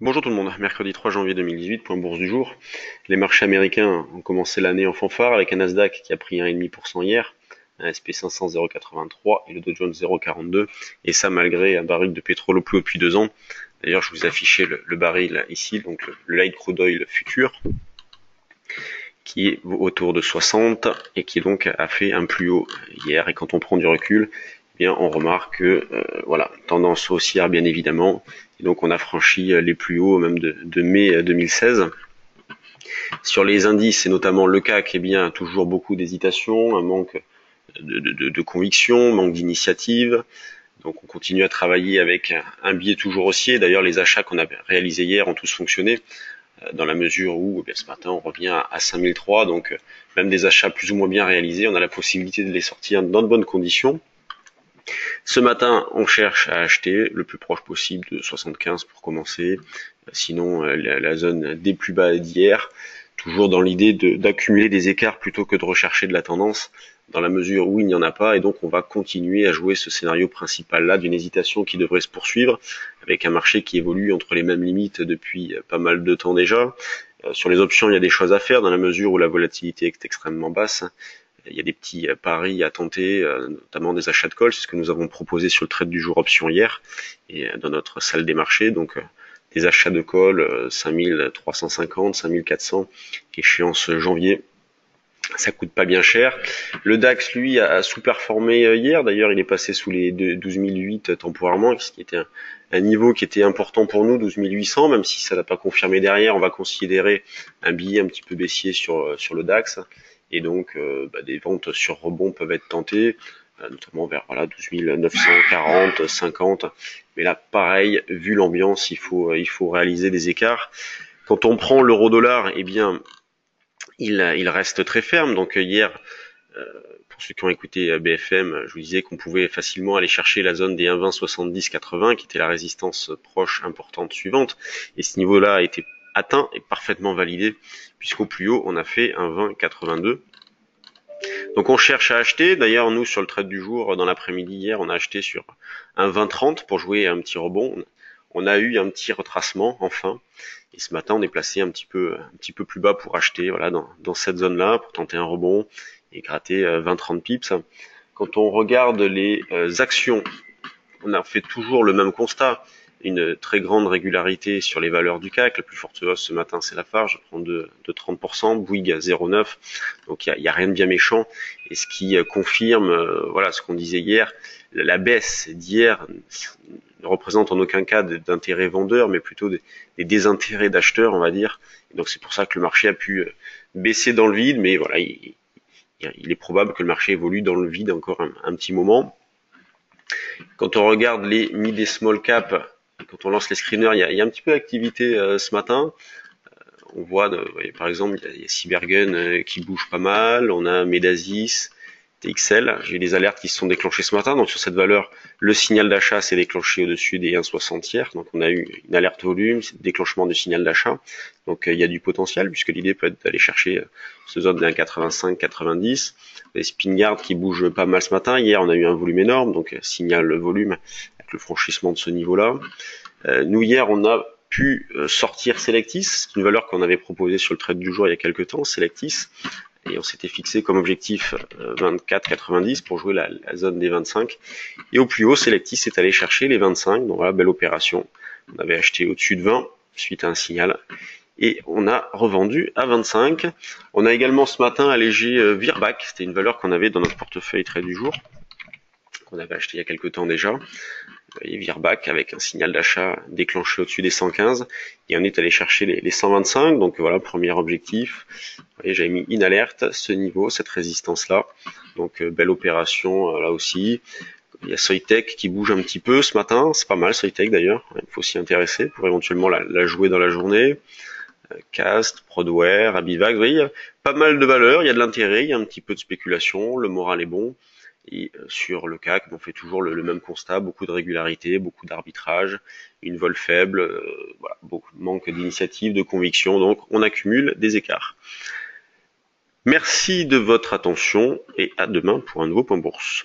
Bonjour tout le monde, mercredi 3 janvier 2018, point bourse du jour. Les marchés américains ont commencé l'année en fanfare avec un Nasdaq qui a pris 1,5% hier, un SP500 0,83 et le Dow Jones 0,42, et ça malgré un baril de pétrole au plus haut depuis 2 ans. D'ailleurs, je vous affichais le baril ici, donc le light crude oil futur, qui est autour de 60 et qui donc a fait un plus haut hier. Et quand on prend du recul, eh bien on remarque que voilà, tendance haussière bien évidemment. Et donc on a franchi les plus hauts même de mai 2016. Sur les indices et notamment le CAC, eh bien toujours beaucoup d'hésitation, un manque de conviction, manque d'initiative. Donc on continue à travailler avec un biais toujours haussier. D'ailleurs les achats qu'on a réalisés hier ont tous fonctionné dans la mesure où ce matin on revient à 5003, donc même des achats plus ou moins bien réalisés, on a la possibilité de les sortir dans de bonnes conditions. Ce matin, on cherche à acheter le plus proche possible de 75 pour commencer, sinon la zone des plus bas d'hier, toujours dans l'idée d'accumuler des écarts plutôt que de rechercher de la tendance, dans la mesure où il n'y en a pas, et donc on va continuer à jouer ce scénario principal-là d'une hésitation qui devrait se poursuivre, avec un marché qui évolue entre les mêmes limites depuis pas mal de temps déjà. Sur les options, il y a des choses à faire, dans la mesure où la volatilité est extrêmement basse. Il y a des petits paris à tenter, notamment des achats de call, c'est ce que nous avons proposé sur le trade du jour option hier, et dans notre salle des marchés, donc des achats de call 5350, 5400, échéance janvier. Ça coûte pas bien cher. Le DAX, lui, a sous-performé hier. D'ailleurs, il est passé sous les 12 008 temporairement, ce qui était un niveau qui était important pour nous, 12 800, même si ça n'a pas confirmé derrière. On va considérer un billet un petit peu baissier sur le DAX. Et donc, des ventes sur rebond peuvent être tentées, notamment vers 12 940, 50. Mais là, pareil, vu l'ambiance, il faut réaliser des écarts. Quand on prend l'euro-dollar, eh bien, il reste très ferme. Donc hier, pour ceux qui ont écouté BFM, je vous disais qu'on pouvait facilement aller chercher la zone des 1,20 70 80, qui était la résistance proche importante suivante. Et ce niveau-là a été atteint et parfaitement validé, puisqu'au plus haut, on a fait un 20 82. Donc on cherche à acheter. D'ailleurs, nous, sur le trade du jour, dans l'après-midi hier, on a acheté sur un 20-30 pour jouer un petit rebond. On a eu un petit retracement, enfin. Et ce matin, on est placé un petit peu plus bas pour acheter, voilà, dans cette zone-là, pour tenter un rebond et gratter 20-30 pips. Quand on regarde les actions, on a fait toujours le même constat. Une très grande régularité sur les valeurs du CAC. La plus forte hausse ce matin, c'est Lafarge, prend de 30%, Bouygues à 0,9. Donc il y a rien de bien méchant. Et ce qui confirme, voilà, ce qu'on disait hier, la baisse d'hier ne représente en aucun cas d'intérêt vendeur, mais plutôt des désintérêts d'acheteurs, on va dire. Et donc c'est pour ça que le marché a pu baisser dans le vide, mais voilà, il est probable que le marché évolue dans le vide encore un petit moment. Quand on regarde les mid et small cap, quand on lance les screeners, il y a un petit peu d'activité ce matin. On voit, par exemple, il y a Cybergun qui bouge pas mal. On a Medasis, TXL. J'ai eu des alertes qui se sont déclenchées ce matin. Donc sur cette valeur, le signal d'achat s'est déclenché au-dessus des 1,60 hier. Donc on a eu une alerte volume, déclenchement du signal d'achat. Donc il y a du potentiel, puisque l'idée peut être d'aller chercher ce zone d'un 85-90. Les Spingard qui bougent pas mal ce matin. Hier, on a eu un volume énorme, donc signal volume avec le franchissement de ce niveau-là. Nous, hier, on a pu sortir Selectis, c'est une valeur qu'on avait proposée sur le trade du jour il y a quelques temps, Selectis, et on s'était fixé comme objectif 24,90 pour jouer la zone des 25. Et au plus haut, Selectis est allé chercher les 25, donc voilà, belle opération. On avait acheté au-dessus de 20 suite à un signal. Et on a revendu à 25. On a également ce matin allégé Virbac, c'était une valeur qu'on avait dans notre portefeuille trade du jour, qu'on avait acheté il y a quelques temps déjà. Vous voyez, Virbac avec un signal d'achat déclenché au-dessus des 115 et on est allé chercher les 125. Donc voilà, premier objectif. Vous voyez, j'avais mis une alerte, ce niveau, cette résistance-là. Donc belle opération là aussi. Il y a Soitec qui bouge un petit peu ce matin, c'est pas mal Soitec d'ailleurs, il faut s'y intéresser pour éventuellement la jouer dans la journée. Cast, Prodware, Abivax, vous voyez, il y a pas mal de valeurs, il y a de l'intérêt, il y a un petit peu de spéculation, le moral est bon. Et sur le CAC, on fait toujours le même constat, beaucoup de régularité, beaucoup d'arbitrage, une vol faible, voilà, beaucoup de manque d'initiative, de conviction, donc on accumule des écarts. Merci de votre attention et à demain pour un nouveau point bourse.